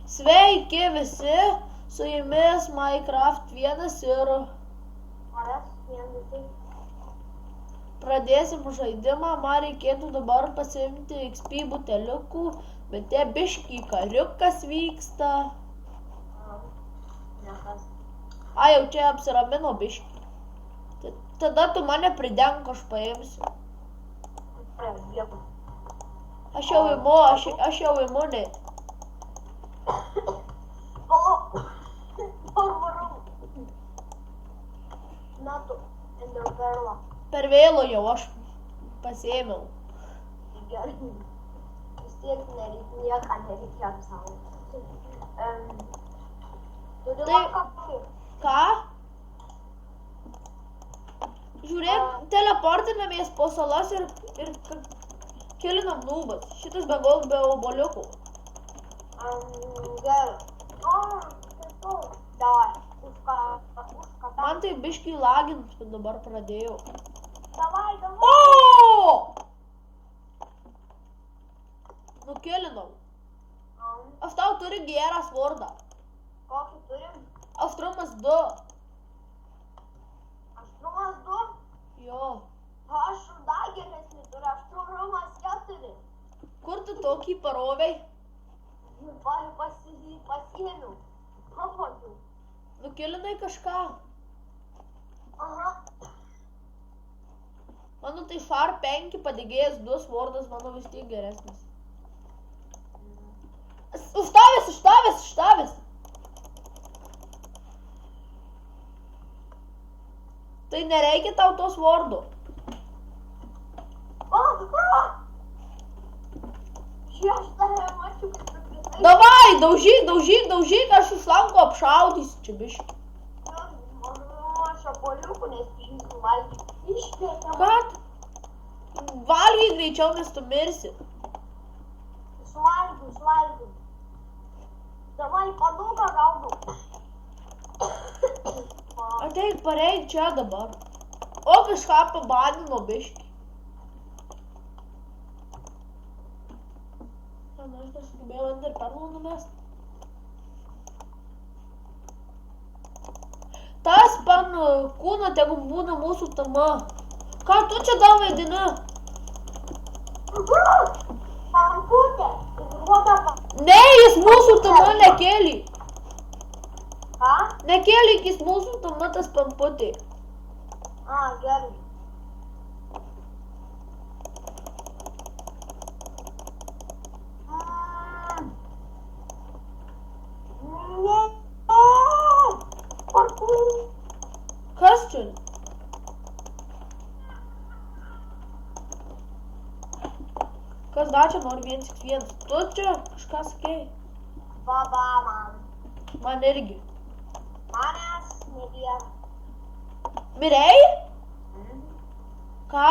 Sveiki visi, su jumis Minecraft 1 ir pradėsim žaidimą. Man reikėtų dabar pasiimti XP buteliukų, bet tie biškį kariukas vyksta. Jau čia apsiramino biškį. Tada tu mane pridenk, aš paimsiu. Aš jau imu, ne. Per vėlo jau aš pasiėmiau. Gerai. Vis tiek nieką nereikėjo apsaugoti. Turi lakapį. Ką? Žiūrėk, teleportinamės po salas ir kilinam nūbas. Šitas be oboliukų. Gerai. Davai. Man tai biškį lagint, bet dabar pradėjau. Davai. O! Nukilinau. Aš tau turiu gerą svordą. Kokį turim? Aštrumas 2. Aštrumas 2? Jo. Aš dar geresnį turiu. Aštrumas 4. Kur tu tokį parovei? Pasiėmiau. Pavogiau. Nukilinai kažką? Aha. Mano tai Sharp 5 padėgėjęs 2 svordas, mano vis tiek geresnis. Užtavęs! Tai nereikia tau to svordo. Aš dar mačiau, kad tu krisai. Davai, daužyk, aš iš lanko apšaudysiu čia biškį. Aš aboliukų nespėsiu valgyti. Iškėtė. Ką? Valgyk greičiau, nes tu mirsi. Suvalgiau. Davai, paduką gaudau. Ateik, pareik čia dabar. O kažką pabadino biškį. Aš nesugebėjau ender perlų numest. Tas pan kūno tegu būna mūsų tama. Ką tu čia dar vaidini? Pankutė. Ne, jis mūsų tama nekėlė. Ką? Nekėlė, jis mūsų tama tas pamputė. Gerai. Kas čia? Kas dar čia nori 1x1? Tu čia kažką sakei? Baba man. Man irgi. Manęs nebėra. Mirei? Ką?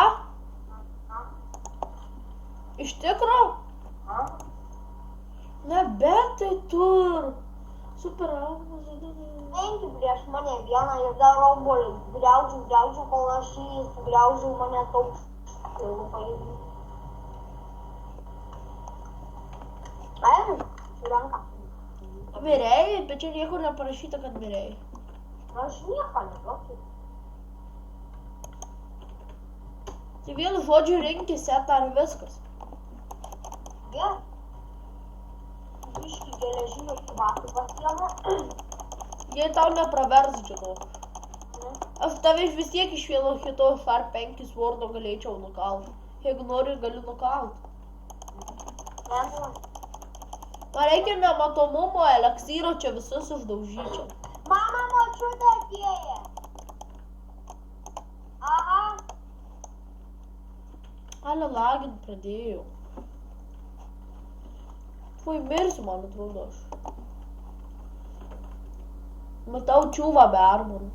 Iš tikro? Ne, bet tai tur. Super raunas. Penki prieš mane vieną ir dar obolį. Griaudžiu, kol aš jį sugriaužiu, mane tauks. Ranka. Mirei, bet čia niekur neparašyta, kad mirei. Aš nieko neduokiu. Tai vienu žodžiu rinkti setą ar viskas. Gerai. Biškį geležinių kvatų pasiemu. Jei tau nepravers, žinau. Aš tave vis tiek iš vieno hito Sharp 5 svordo galėčiau nukalt. Jeigu nori, galiu nukalt. Man reikia nematomumo eleksyro, čia visus uždaužyčiau. Mama, močiutė atėjo. Aha. Ale lagint pradėjau. Fui, mirsiu, man atrodo aš. Matau čiūvą be armorų.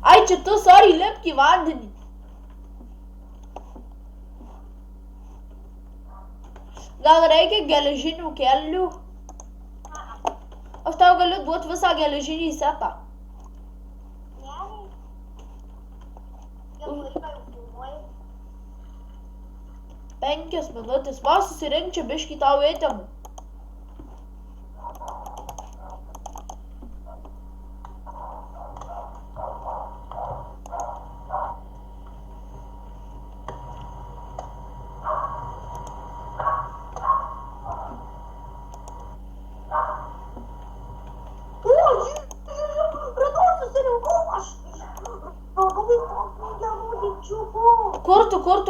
Ai, čia tu, sorry, lipk į vandenį. Gal reikia geležinių kelnių? Aš tau galiu duoti visą geležinį setą. 5 minutės. Va, susirink čia biškį tau eitimų.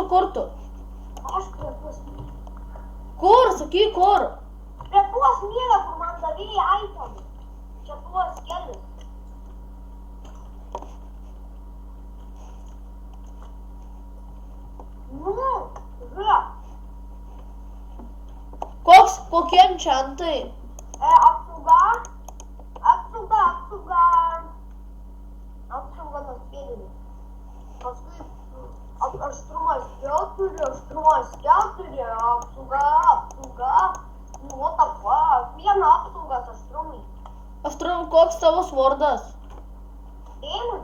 Kur tu? Aš prie tuos Kur, sakyk, kur? Prie tuos mėlę, kur man davėjai aitomų. Čia tuos kelius. Žiūrėk. Kokie enchantai? Apsauga nuo spėdinių. Paskui aštrumas 4, apsauga. What the fuck? Viena apsaugas aštrumai. Aštrum, koks tavo svordas? Dėmon.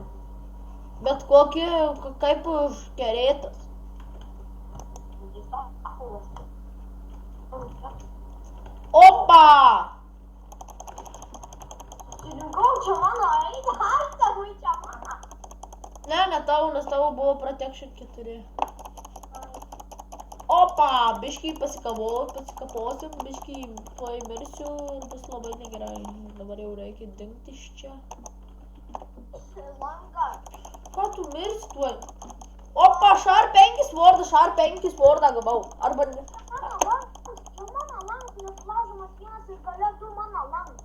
Bet kokį, kaip užkerėtas. Opa! Susirinkau, čia mano, aitamai čia mano. Ne tavo, nes tavo buvo protection 4. Opa, biškį pasikaposim, biškį tuoj mirsiu ir bus labai negerai. Dabar jau reikia dingti iš čia. Ką tu mirsi tuoj? Opa, šar 5 svordą gavau. Arba ne. Mano langas, nesulaužomas vienas ir gale 2 mano langas.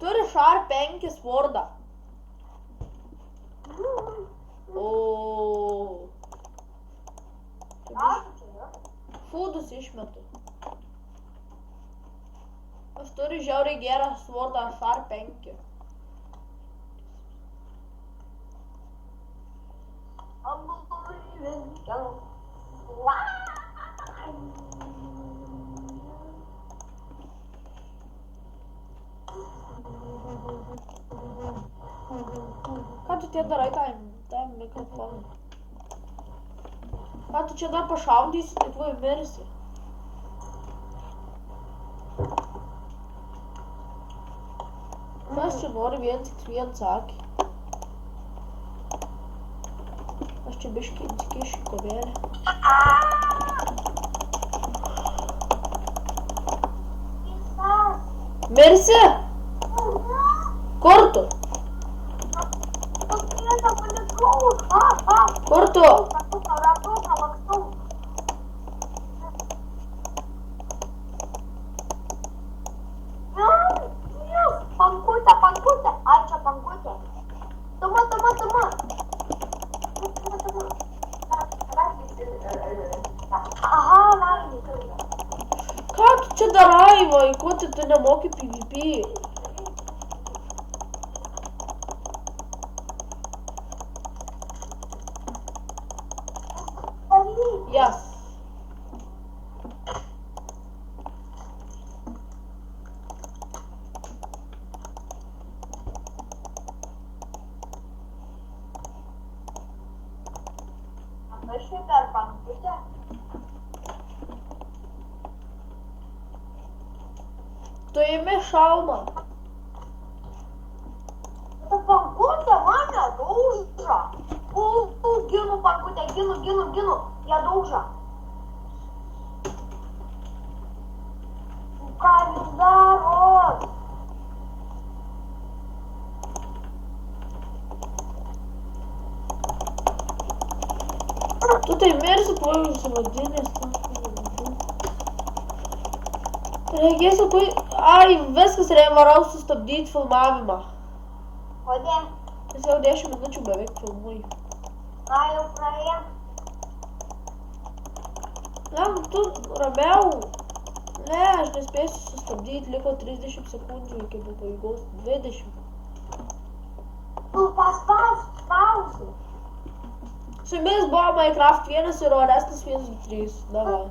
Turi šar 5 svordą. O. Foodus išmetu. Aš turiu žiauriai gerą svordą šar 5. Ką tu tie darai tam mikrofonui? Ką tu čia dar pašaudysi, tai tuoj mirsi. Kas čia nori 1x1 sakė? Aš čia biškį įsikišiu kovelę. Mirsi? Kur tu? Kur tu? Pankutė. Ai, čia pankutė. Tuma. Aha, laimė. Ką tu čia darai, vaikuti, tu nemoki PvP? Yes. Aš čia per pankutę. Tu imi šalmą. Pankutė mane dauža. Ginu pankutę, ginu. Ją dauža. Ką jūs darot? Tu tai mirsi, tuoj užsivadinės. Reikėsiu, ai, viskas varau sustabdyti filmavimą. Kodėl? Nes jau 10 minučių beveik filmuoju. Na, jau praėjo. Ne, tu ramiau. Ne, aš nespėsiu sustabdyti, liko 30 sekundžių iki pabaigos, 20. Tu paspausk pauzę. Su jumis buvo Minecraft 1 ir Orestas 1.3. Davai.